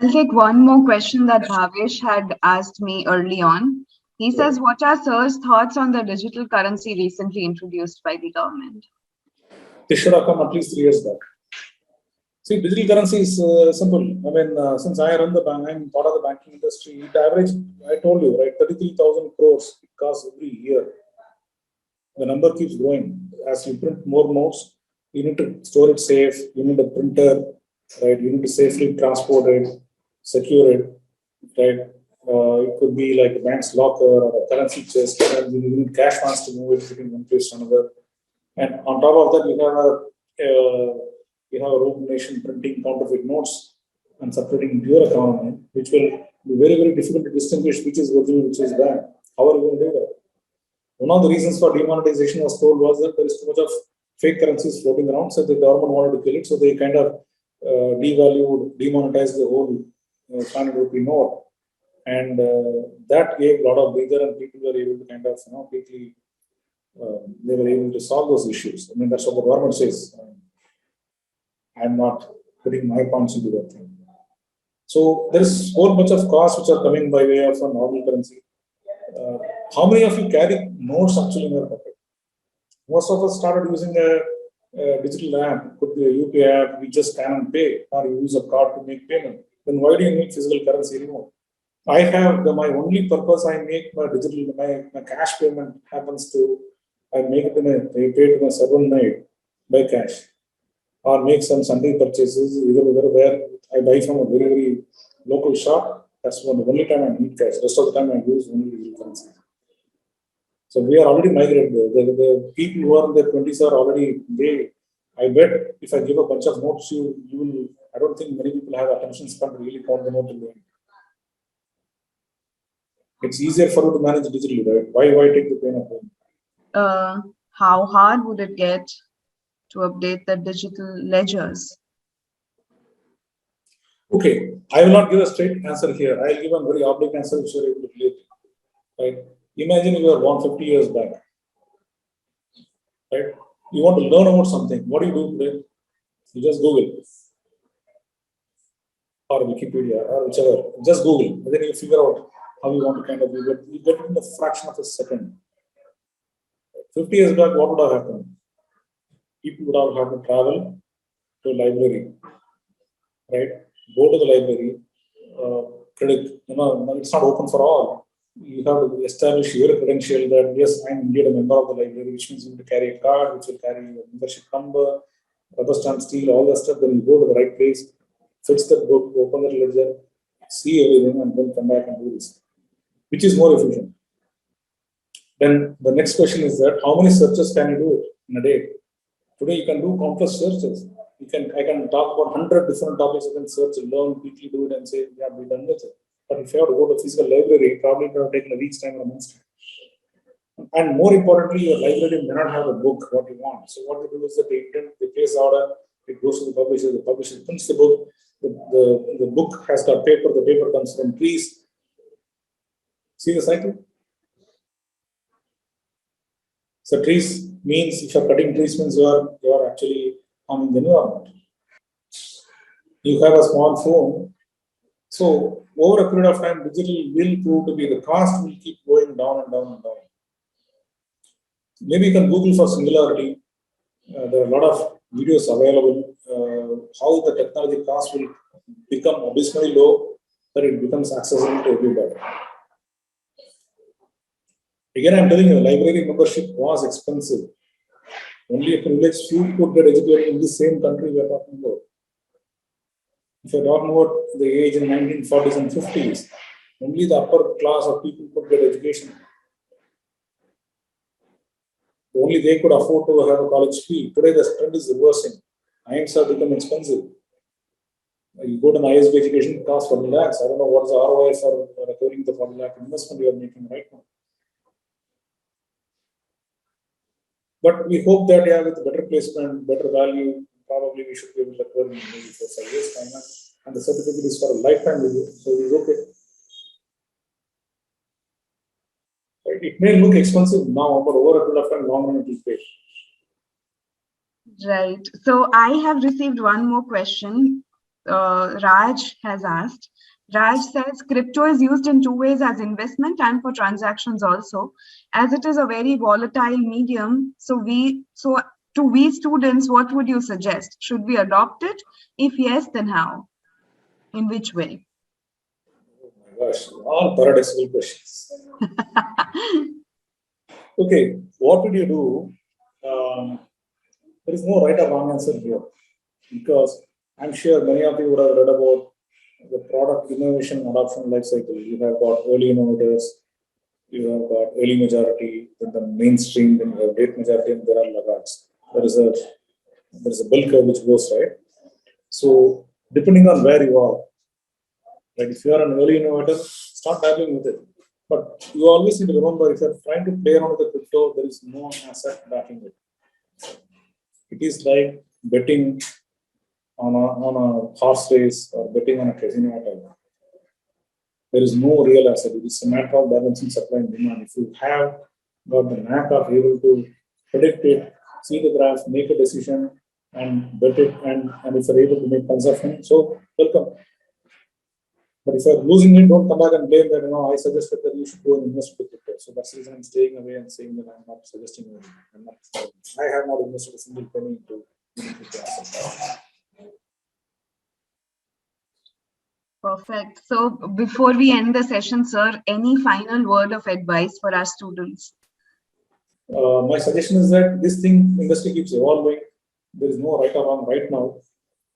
I'll take one more question that Bhavesh had asked me early on. He says, what are Sir's thoughts on the digital currency recently introduced by the government? This should have come at least 3 years back. See, digital currency is simple. Since I run the bank, I'm part of the banking industry. It average, I told you, right, 33,000 crores it costs every year. The number keeps growing. As you print more notes, you need to store it safe. You need a printer, right? You need to safely transport it, secure it, right? It could be like a bank's locker or a currency chest. And you need cash funds to move it between one place to another. And on top of that, you have a rogue nation printing counterfeit notes and separating into your economy, which will be very, very difficult to distinguish which is original, which is bad. How are you going to do that? One of the reasons for demonetization was told was that there is too much of fake currencies floating around, so the government wanted to kill it, so they kind of demonetized the whole 500 rupee note, and that gave a lot of vigor, and people were able to kind of quickly they were able to solve those issues. That's what the government says. I'm not putting my points into that thing. So there is a whole bunch of costs which are coming by way of a normal currency. How many of you carry notes actually in your pocket? Most of us started using a digital app, could be a UPI app, we just scan and pay, or you use a card to make payment. Then why do you need physical currency anymore? I have my only purpose, I make my digital, my cash payment happens to, I make it I pay to my subordinate by cash, or make some Sunday purchases, either where I buy from a very, very local shop. That's the only time I need cash. Rest of the time I use only digital currency. So we are already migrated. The people who are in their 20s are already, I bet if I give a bunch of notes, you will, I don't think many people have attention span to really count them out in the end. It's easier for you to manage digitally, right? Why take the pain of it? How hard would it get to update the digital ledgers? Okay, I will not give a straight answer here. I'll give a very oblique answer which you are able to relate. Right? Imagine you were born 50 years back. Right? You want to learn about something. What do you do today? You just Google. Or Wikipedia or whichever. Just Google. And then you figure out how you want to kind of you get it in a fraction of a second. 50 years back, what would have happened? People would have had to travel to a library, right? Go to the library, credit, it's not open for all. You have to establish your credential that yes, I'm indeed a member of the library, which means you need to carry a card, which will carry your membership number, rubber stamp, seal, all that stuff. Then you go to the right place, fix the book, open the ledger, see everything, and then come back and do this, which is more efficient. Then the next question is that how many searches can you do in a day? Today you can do countless searches. I can talk about 100 different topics. You can search, learn, quickly do it, and say, yeah, we're done with it. But if you have to go to a physical library, probably it would have taken a week's time or a month's time. And more importantly, your library may not have a book what you want. So what they do is that they place order, it goes to the publisher prints the book, the book has got paper, the paper comes from trees. See the cycle? So trees means if you're cutting trees means you are actually harming the environment. You have a small phone. So over a period of time, digital will prove to be the cost will keep going down and down and down. Maybe you can Google for singularity. There are a lot of videos available how the technology cost will become abysmally low, that it becomes accessible to everybody. Again, I'm telling you, library membership was expensive. Only a privileged few could get educated in the same country we are talking about. If you're talking about the age in 1940s and 50s, only the upper class of people could get education. Only they could afford to have a college fee. Today, the trend is reversing. IIMs have become expensive. You go to an ISB education, it costs 40 lakhs. I don't know what is the ROI for recovering the 40 lakh investment you are making right now. But we hope that with better placement, better value, probably we should be able to recover in maybe 4-5 years time. And the certificate is for a lifetime review, so it's okay. It may look expensive now, but over a period of time, long run it will pay. Right. So I have received one more question. Raj has asked. Raj says crypto is used in two ways, as investment and for transactions also, as it is a very volatile medium. So to we students, what would you suggest? Should we adopt it? If yes, then how? In which way? Oh my gosh, all paradoxical questions. Okay, what would you do? There is no right or wrong answer here, because I'm sure many of you would have read about the product innovation adoption life cycle. You have got early innovators, you have got early majority, then the mainstream, then you have late majority, and there are laggards. There is a bell curve which goes right. So depending on where you are, like if you are an early innovator, start dabbling with it. But you always need to remember, if you're trying to play around with the crypto, there is no asset backing it. It is like betting on a horse race or betting on a casino type. There is no real asset. It is a matter of balancing supply and demand. If you have got the knack of able to predict it, see the graph, make a decision, and bet it, and if you're able to make consumption, so welcome. But if you're losing it, don't come back and blame that, I suggested that you should go and invest with it. So that's the reason I'm staying away and saying that I'm not suggesting it. I have not invested a single penny into crypto assets. Perfect. So before we end the session, sir, any final word of advice for our students? My suggestion is that this industry keeps evolving. There is no right or wrong right now.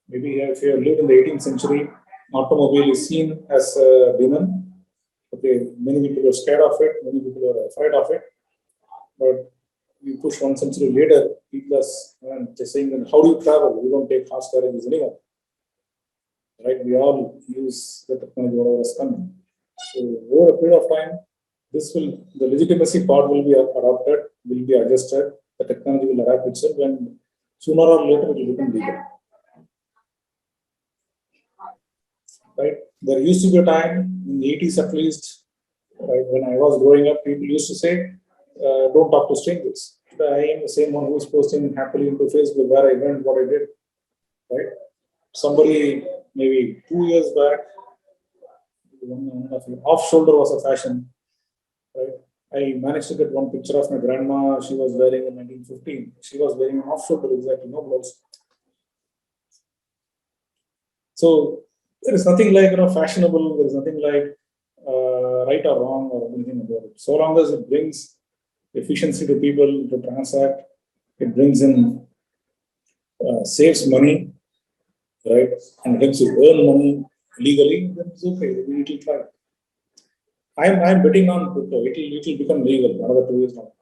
Maybe if you have lived in the 18th century, automobile is seen as a demon. Okay, many people are scared of it, many people are afraid of it. But you push 1 century later, people are just saying, then how do you travel? We don't take horse carriages anymore. Right? We all use the technology, whatever is coming. So over a period of time, the legitimacy part will be adopted, will be adjusted, the technology will adapt itself, and sooner or later it will become legal. Right? There used to be a time in the 80s at least, right, when I was growing up, people used to say, don't talk to strangers. I am the same one who is posting happily into Facebook where I went, what I did. Right? Somebody maybe 2 years back, off shoulder was a fashion. Right? I managed to get one picture of my grandma. She was wearing in 1915. She was wearing an off shoulder, exactly, no blouse. So there is nothing like fashionable. There is nothing like right or wrong or anything about it. So long as it brings efficiency to people to transact, it brings in saves money, right, and helps you earn money legally, then it's okay. We will try. I'm betting on crypto. It will become legal another 2 years now.